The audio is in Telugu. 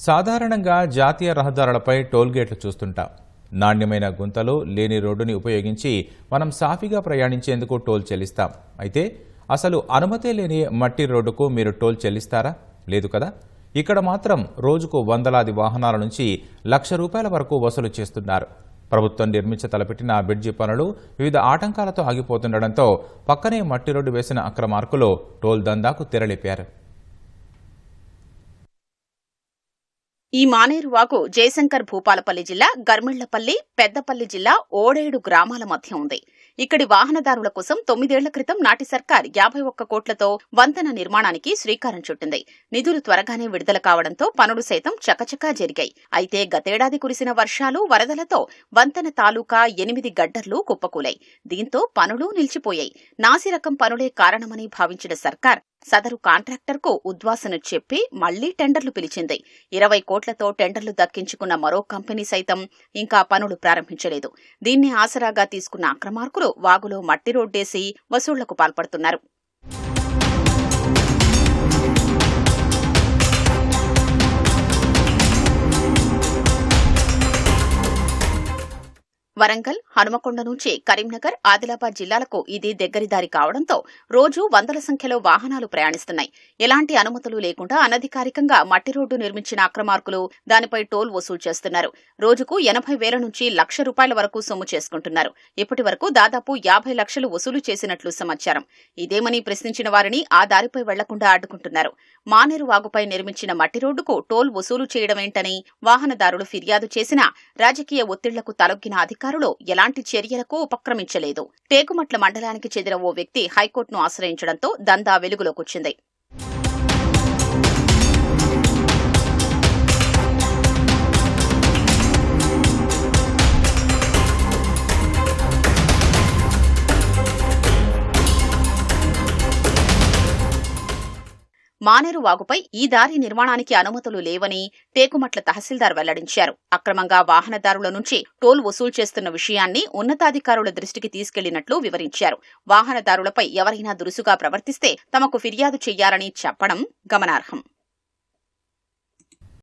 సాధారణంగా జాతీయ రహదారులపై టోల్గేట్లు చూస్తుంటాం. నాణ్యమైన గుంతలు లేని రోడ్డుని ఉపయోగించి మనం సాఫీగా ప్రయాణించేందుకు టోల్ చెల్లిస్తాం. అయితే అసలు అనుమతే లేని మట్టి రోడ్డుకు మీరు టోల్ చెల్లిస్తారా? లేదు కదా. ఇక్కడ మాత్రం రోజుకు వందలాది వాహనాల నుంచి ₹1,00,000 వరకు వసూలు చేస్తున్నారు. ప్రభుత్వం తలపెట్టిన బ్రిడ్జి పనులు వివిధ ఆటంకాలతో ఆగిపోతుండటంతో పక్కనే మట్టి రోడ్డు వేసిన అక్రమార్కులు టోల్ దందాకు తెరలేపారు. ఈ మానేరు వాగు జయశంకర్ భూపాలపల్లి జిల్లా, గర్మిళ్లపల్లి, పెద్దపల్లి జిల్లా ఓడేడు గ్రామాల మధ్య ఉంది. ఇక్కడి వాహనదారుల కోసం 9 ఏళ్ల క్రితం నాటి సర్కార్ 51 కోట్లతో వంతెన నిర్మాణానికి శ్రీకారం చుట్టింది. నిధులు త్వరగానే విడుదల కావడంతో పనులు సైతం చకచకా జరిగాయి. అయితే గతేడాది కురిసిన వర్షాలు, వరదలతో వంతెన తాలూకా 8 గడ్డర్లు కుప్పకూలాయి. దీంతో పనులు నిలిచిపోయాయి. నాసిరకం పనులే కారణమని భావించిన సర్కార్ సదరు కాంట్రాక్టర్కు ఉద్వాసన చెప్పి మళ్లీ టెండర్లు పిలిచింది. 20 కోట్లతో టెండర్లు దక్కించుకున్న మరో కంపెనీ సైతం ఇంకా పనులు ప్రారంభించలేదు. దీన్ని ఆసరాగా తీసుకున్న అక్రమార్కులు వాగులో మట్టి రోడ్డేసి వసూళ్లకు పాల్పడుతున్నారు. వరంగల్, హనుమకొండ నుంచి కరీంనగర్, ఆదిలాబాద్ జిల్లాలకు ఇది దగ్గరి దారి కావడంతో రోజు వందల సంఖ్యలో వాహనాలు ప్రయాణిస్తున్నాయి. ఎలాంటి అనుమతులు లేకుండా అనధికారికంగా మట్టి రోడ్డు నిర్మించిన అక్రమార్కులు దానిపై టోల్ వసూలు చేస్తున్నారు. రోజుకు 80,000 నుంచి ₹1,00,000 వరకు సొమ్ము చేసుకుంటున్నారు. ఇప్పటి వరకు దాదాపు 50 లక్షలు వసూలు చేసినట్లు సమాచారం. ఇదేమని ప్రశ్నించిన వారిని ఆ దారిపై వెళ్లకుండా అడ్డుకుంటున్నారు. మానేరు వాగుపై నిర్మించిన మట్టి రోడ్డుకు టోల్ వసూలు చేయడమేంటని వాహనదారులు ఫిర్యాదు చేసినా రాజకీయ ఒత్తిళ్లకు తలొగ్గిన అధికారులు ఎలాంటి చర్యలకు ఉపక్రమించలేదు. టేకుమట్ల మండలానికి చెందిన ఓ వ్యక్తి హైకోర్టును ఆశ్రయించడంతో దందా వెలుగులోకొచ్చింది. మానేరు వాగుపై ఈ దారి నిర్మాణానికి అనుమతులు లేవని టేకుమట్ల తహసీల్దార్ వెల్లడించారు. అక్రమంగా వాహనదారుల నుంచి టోల్ వసూలు చేస్తున్న విషయాన్ని ఉన్నతాధికారుల దృష్టికి తీసుకెళ్లినట్లు వివరించారు. వాహనదారులపై ఎవరైనా దురుసుగా ప్రవర్తిస్తే తమకు ఫిర్యాదు చేయాలని చెప్పడం గమనార్హం.